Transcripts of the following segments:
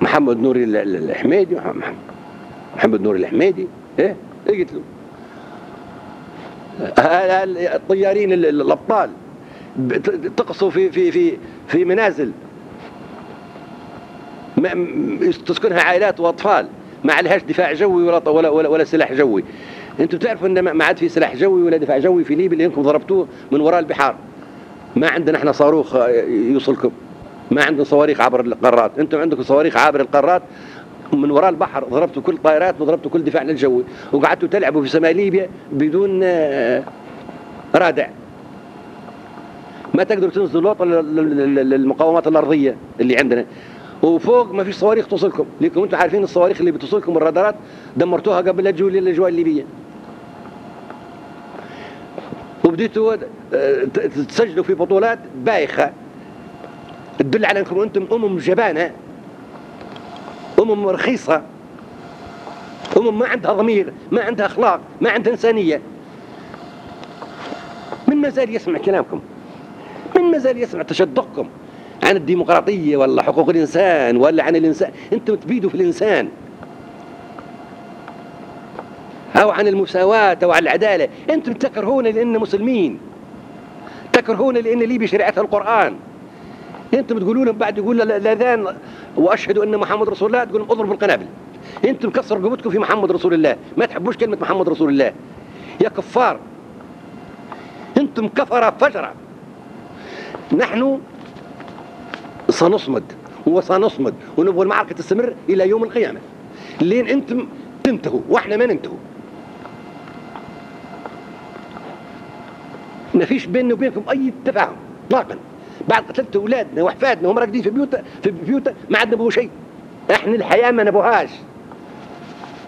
محمد نور الحميدي، محمد نور الحميدي، ايه قلت له الطيارين الابطال تقصوا في منازل تسكنها عائلات واطفال، ما عليهاش دفاع جوي ولا سلاح جوي. انتم تعرفوا ان ما عاد في سلاح جوي ولا دفاع جوي في ليبيا، لانكم ضربتوه من وراء البحار. ما عندنا احنا صاروخ يوصلكم، ما عندنا صواريخ عبر القارات، انتم عندكم صواريخ عبر القارات من وراء البحر. ضربتوا كل طائرات وضربتوا كل دفاعنا الجوي، وقعدتوا تلعبوا في سماء ليبيا بدون رادع. ما تقدروا تنزلوا لوطا للمقاومات الارضيه اللي عندنا، وفوق ما فيش صواريخ توصلكم، لكم انتم عارفين الصواريخ اللي بتوصلكم الرادارات دمرتوها قبل لا تجوا للاجواء الليبيه، وبديتوا تسجلوا في بطولات بايخه تدل على انكم انتم جبانه، رخيصه، ما عندها ضمير، ما عندها اخلاق، ما عندها انسانيه. من ما زال يسمع كلامكم، من ما زال يسمع تشدقكم عن الديمقراطيه ولا حقوق الانسان ولا عن الانسان. انتم تبيدوا في الانسان، او عن المساواه او عن العداله. انتم تكرهون لان مسلمين، تكرهون لان ليبيا شريعتها القران. انتم تقولوا لهم بعد يقول الاذان واشهد ان محمد رسول الله، تقول لهم اضربوا القنابل. انتم كسر رقبتكم في محمد رسول الله، ما تحبوش كلمه محمد رسول الله يا كفار. انتم كفره فجره. نحن سنصمد وسنصمد ونبغى المعركه تستمر الى يوم القيامه، لين انتم تنتهوا واحنا ما ننتهوا. ما فيش بيننا وبينكم اي تفاهم اطلاقا. بعد قتلت اولادنا واحفادنا وهم راقدين في بيوت ما عاد نبغوا شيء. احنا الحياه ما نبغوهاش،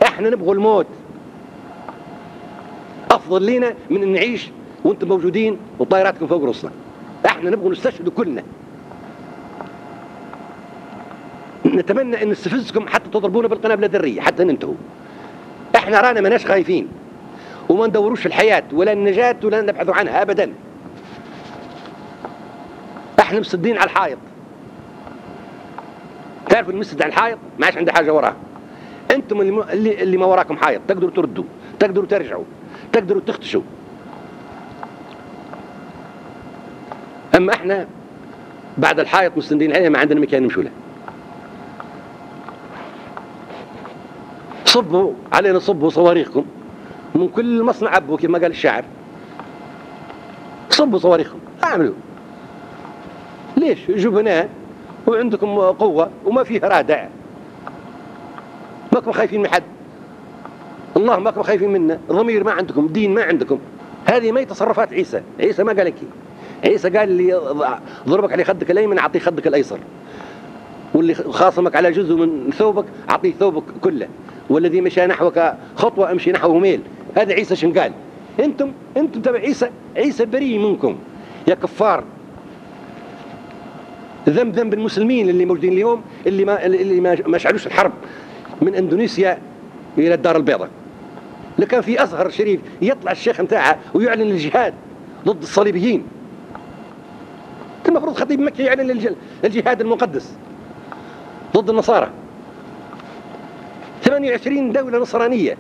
احنا نبغوا الموت. افضل لنا من ان نعيش وانتم موجودين وطائراتكم فوق راسنا. احنا نبغى نستشهد كلنا. نتمنى ان نستفزكم حتى تضربونا بالقنابل الذريه حتى ننتهوا. احنا رانا ماناش خايفين وما ندوروش الحياه ولا النجاه ولا نبحثوا عنها ابدا. احنا مسدين على الحائط. تعرفوا المسد على الحائط ما عادش عنده حاجه وراه. انتم اللي ما وراكم حائط، تقدروا تردوا، تقدروا ترجعوا، تقدروا تختشوا. اما احنا بعد الحائط مستندين عليه، ما عندنا مكان نمشوا له. صبوا علينا، صبوا صواريخكم من كل مصنع عبوا كما قال الشاعر. صبوا صواريخكم، اعملوا ليش؟ جبناء وعندكم قوة وما فيها رادع. ماكم خايفين من حد، الله ماكم خايفين منا. ضمير ما عندكم، دين ما عندكم. هذه ما هي تصرفات عيسى. عيسى ما قال لك، عيسى قال اللي ضربك على خدك الايمن اعطيه خدك الايسر، واللي خاصمك على جزء من ثوبك اعطيه ثوبك كله، والذي مشى نحوك خطوه امشي نحوه ميل. هذا عيسى شن قال. انتم تبع عيسى. عيسى بريء منكم يا كفار. ذنب المسلمين اللي موجودين اليوم، اللي ما شعلوش الحرب من اندونيسيا الى الدار البيضاء. لكان في ازهر شريف يطلع الشيخ نتاعه ويعلن الجهاد ضد الصليبيين. المفروض خطيب مكي يعلن الجهاد المقدس ضد النصارى. 28 دولة نصرانية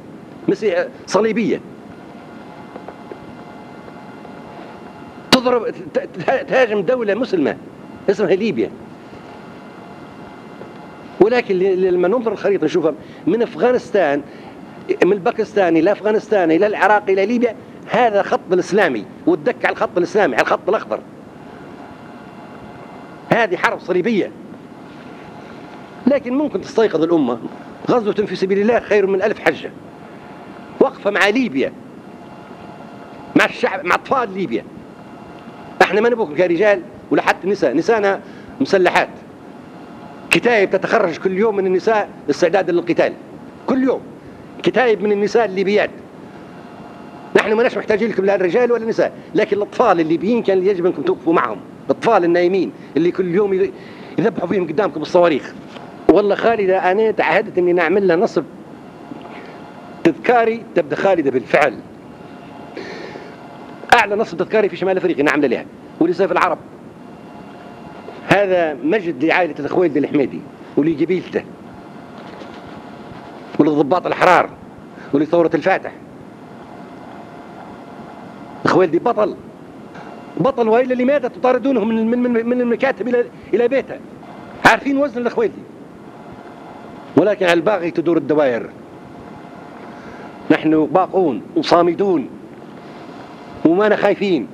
صليبية تضرب تهاجم دولة مسلمة اسمها ليبيا. ولكن لما ننظر الخريطة نشوفها من أفغانستان، من الباكستان إلى أفغانستان إلى العراق إلى ليبيا، هذا خط الإسلامي، والدك على الخط الإسلامي على الخط الأخضر. هذه حرب صليبية. لكن ممكن تستيقظ الأمة. غزوة في سبيل الله خير من 1000 حجة. وقفة مع ليبيا، مع الشعب، مع أطفال ليبيا. احنا ما نبغى كرجال ولا حتى نساء. نساءنا مسلحات، كتايب تتخرج كل يوم من النساء استعدادا للقتال. كل يوم كتايب من النساء الليبيات. نحن ما ناش محتاجين لكم لا الرجال ولا النساء، لكن الأطفال الليبيين كان يجب أنكم توقفوا معهم. الأطفال النايمين اللي كل يوم يذبحوا فيهم قدامكم بالصواريخ. والله خالدة أنا تعهدت أني نعمل لها نصب تذكاري. تبدأ خالدة بالفعل أعلى نصب تذكاري في شمال أفريقيا نعمل لها ولسيف العرب. هذا مجد لعائلة الخويلد الحميدي ولجبيلته. وللضباط الأحرار ولثورة الفاتح. خوالدي بطل، بطل، وإلا اللي ماتت تطاردونه من المكاتب إلى بيته. عارفين وزن الخوالدي، ولكن على الباغي تدور الدوائر. نحن باقون وصامدون، وما خايفين،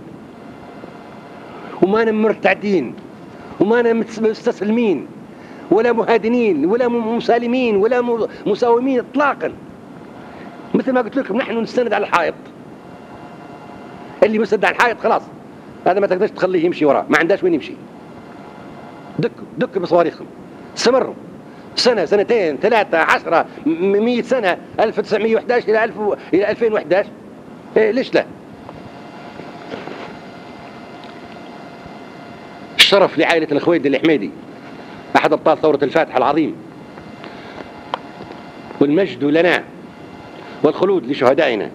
وما مرتعدين، وما مستسلمين، ولا مهادنين، ولا مسالمين، ولا مساومين اطلاقا. مثل ما قلت لكم نحن نستند على الحائط. اللي مسند على الحائط خلاص هذا ما تقدرش تخليه يمشي وراه، ما عندهاش وين يمشي. دك بصواريخهم، استمروا سنة، سنتين، 3، 10، 100 سنة، 1911 إلى 2011. إيه ليش لا؟ الشرف لعائلة الخويلدي الحميدي، أحد أبطال ثورة الفاتح العظيم، والمجد لنا والخلود لشهدائنا.